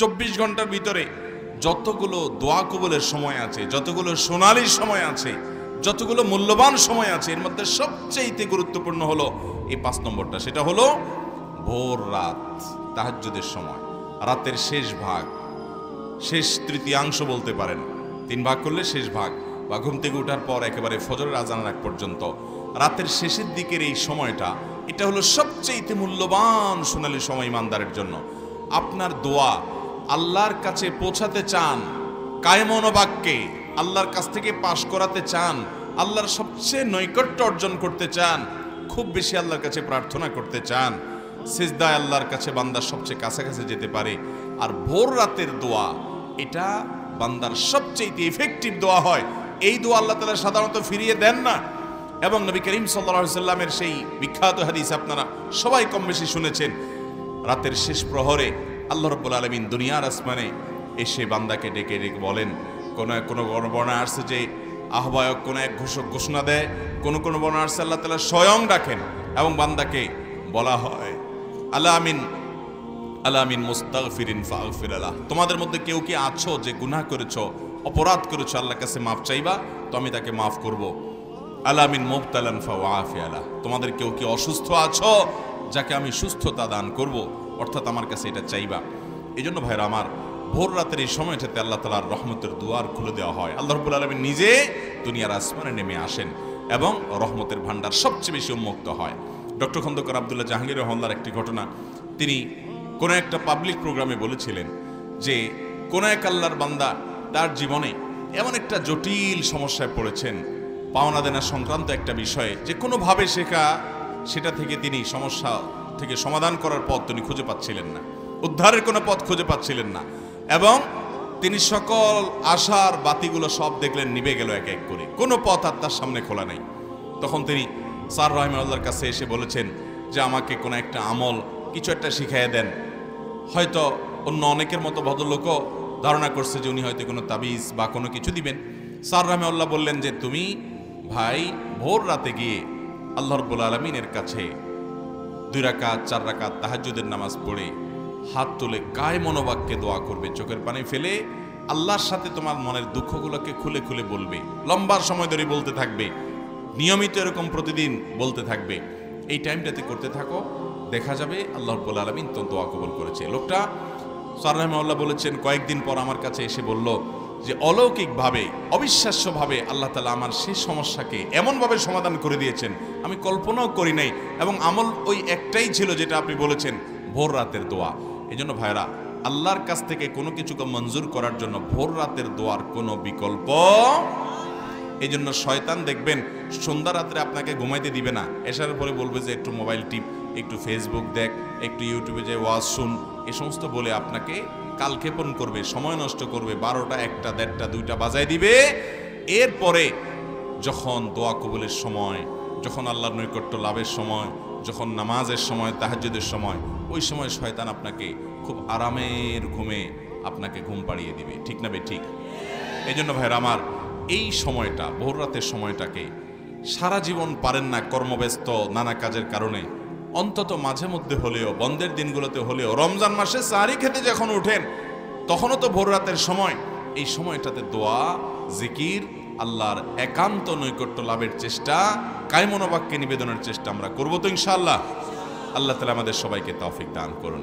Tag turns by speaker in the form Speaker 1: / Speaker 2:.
Speaker 1: 24 ঘন্টার ভিতরে যতগুলো দোয়া কবুলের সময় আছে, যতগুলো সোনালী সময় আছে, যতগুলো মূল্যবান সময় আছে, এর মধ্যে সবচেয়ে গুরুত্বপূর্ণ হলো এই 5 নম্বরটা। সেটা হলো ভোর রাত, তাহাজ্জুদের সময়, রাতের শেষ ভাগ, শেষ তৃতীয়াংশ বলতে পারেন, 3 ভাগ করলে শেষ ভাগ, বা ঘুম থেকে ওঠার পর একেবারে ফজরের আজানের আগ পর্যন্ত রাতের শেষের দিকের এই সময়টা, এটা হলো সবচেয়ে মূল্যবান সোনালী সময় ইমানদারের জন্য। আপনার দোয়া আল্লাহর কাছে পৌঁছাতে চান, কায়মন বাক্যে আল্লাহর কাছ থেকে পাশ করাতে চান, আল্লাহর সবচেয়ে নৈকট্য অর্জন করতে চান, খুব বেশি আল্লাহর কাছে প্রার্থনা করতে চান, সিজদায় আল্লাহর কাছে বান্দা সবচেয়ে কাছাকাছি যেতে পারে। আর ভোর রাতের দোয়া, এটা বান্দার সবচেয়ে ইফেক্টিভ দোয়া হয়। এই দোয়া আল্লাহ তাআলা সাধারণত ফিরিয়ে দেন না। এবং নবী করিম সাল্লাল্লাহু আলাইহি সাল্লামের সেই বিখ্যাত হাদিস আপনারা সবাই কম বেশি শুনেছেন, রাতের শেষ প্রহরে আল্লাহ রাব্বুল আলামিন দুনিয়ার আসমানে এসে বান্দাকে ডেকে ডেকে বলেন, কোনো বর্ণনা আসছে যে আহ্বায়ক কোনো এক ঘোষক ঘোষণা দেয়, কোনো বর্ণনা আসছে আল্লাহ তাআলা স্বয়ং ডাকেন এবং বান্দাকে বলা হয়, আলা আমিন মুস্তাগফিরিন ফাগফির লাহ, তোমাদের মধ্যে কেউ কি আছো যে গুনাহ করেছো, অপরাধ করেছো, আল্লাহর কাছে মাফ চাইবা তো আমি তাকে মাফ করব। আলা মিন মুবতালান ফাওয়াফি আলাহ, তোমাদের কেউ কি অসুস্থ আছো যাকে আমি সুস্থতা দান করব, অর্থাৎ আমার কাছে এটা চাইবা। এই জন্য ভাইরা আমার, ভোর রাতের এই সময়টাতে আল্লাহ তাআলার রহমতের দুয়ার খুলে দেওয়া হয়। আল্লাহ রাব্বুল আলামিন নিজে দুনিয়ার আসমানে নেমে আসেন এবং রহমতের ভান্ডার সবচেয়ে বেশি উন্মুক্ত হয়। ডক্টর খন্দকার আব্দুল্লাহ জাহাঙ্গীর রহমাল্লাহর একটি ঘটনা, তিনি কোনো একটা পাবলিক প্রোগ্রামে বলেছিলেন যে কোন এক আল্লাহর বান্দা তার জীবনে এমন একটা জটিল সমস্যায় পড়েছেন, পাওনা দেনা সংক্রান্ত একটা বিষয়ে, যে কোনোভাবে সেটা থেকে তিনি সমস্যা থেকে সমাধান করার পথ তিনি খুঁজে পাচ্ছিলেন না, উদ্ধারের কোনো পথ খুঁজে পাচ্ছিলেন না, এবং তিনি সকল আশার বাতিগুলো সব দেখলেন নিভে গেল এক এক করে, কোনো পথ আর তার সামনে খোলা নেই। তখন তিনি স্যার রাহিমাহুল্লাহর কাছে এসে বলেছেন যে আমাকে কোনো একটা আমল, কিছু একটা শিখাইয়া দেন। হয়তো অন্য অনেকের মতো ভদ্রলোকও ধারণা করছে যে উনি হয়তো কোনো তাবিজ বা কোনো কিছু দিবেন। স্যার রাহিমাহুল্লাহ বললেন যে তুমি ভাই ভোর রাতে গিয়ে আল্লাহ রাব্বুল আলামিনের কাছে 2 রাকাত 4 রাকাত তাহাজ্জুদের নামাজ পড়ে হাত তুলে কায় মনোবাক্যে দোয়া করবে, চোখের পানি ফেলে আল্লাহর সাথে তোমার মনের দুঃখগুলোকে খুলে খুলে বলবে, লম্বা সময় ধরে বলতে থাকবে, নিয়মিত এরকম প্রতিদিন বলতে থাকবে। এই টাইমটাতে করতে থাকো, দেখা যাবে আল্লাহ রাব্বুল আলামিন তো দোয়া কবুল করেছে। লোকটা স্যার রাহিমাহুল্লাহ বলেছেন, কয়েকদিন পর আমার কাছে এসে বলল যে অলৌকিকভাবে, অবিশ্বাস্যভাবে আল্লাহ তাআলা আমার সেই সমস্যাকে এমনভাবে সমাধান করে দিয়েছেন আমি কল্পনাও করি নাই, এবং আমল ওই একটাই ছিল যেটা আপনি বলেছেন, ভোর রাতের দোয়া। এই জন্য ভাইরা, আল্লাহর কাছ থেকে কোনো কিছুকে মঞ্জুর করার জন্য ভোর রাতের দোয়ার কোনো বিকল্প। এই জন্য শয়তান দেখবেন সন্ধ্যা রাত্রে আপনাকে ঘুমাইতে দিবে না, এসার পরে বলবে যে একটু মোবাইল টিপ, একটু ফেসবুক দেখ, একটু ইউটিউবে যে ওয়াজ শুন, এ সমস্ত বলে আপনাকে কালক্ষেপণ করবে, সময় নষ্ট করবে, 12টা 1টা 1.5টা 2টা বাজায় দিবে। এরপরে যখন দোয়া কবুলের সময়, যখন আল্লাহর নৈকট্য লাভের সময়, যখন নামাজের সময়, তাহাজ্জুদের সময়, ওই সময় শয়তান আপনাকে খুব আরামের ঘুমে আপনাকে ঘুম পাড়িয়ে দিবে। ঠিক না বে ঠিক? এই জন্য ভাইরা আমার, এই সময়টা, ভোর রাতের সময়টাকে সারা জীবন পারেন না কর্মব্যস্ত নানা কাজের কারণে, অন্তত মাঝে মধ্যে হলেও, বন্ধের দিনগুলোতে হলেও, রমজান মাসে সাহরি খেতে যখন উঠেন তখনও তো ভোর রাতের সময়, এই সময়টাতে দোয়া, জিকির, আল্লাহর একান্ত নৈকট্য লাভের চেষ্টা, কায়মনোবাক্যে নিবেদনের চেষ্টা আমরা করবো তো ইনশাআল্লাহ। আল্লাহ তাআলা আমাদের সবাইকে তৌফিক দান করুন।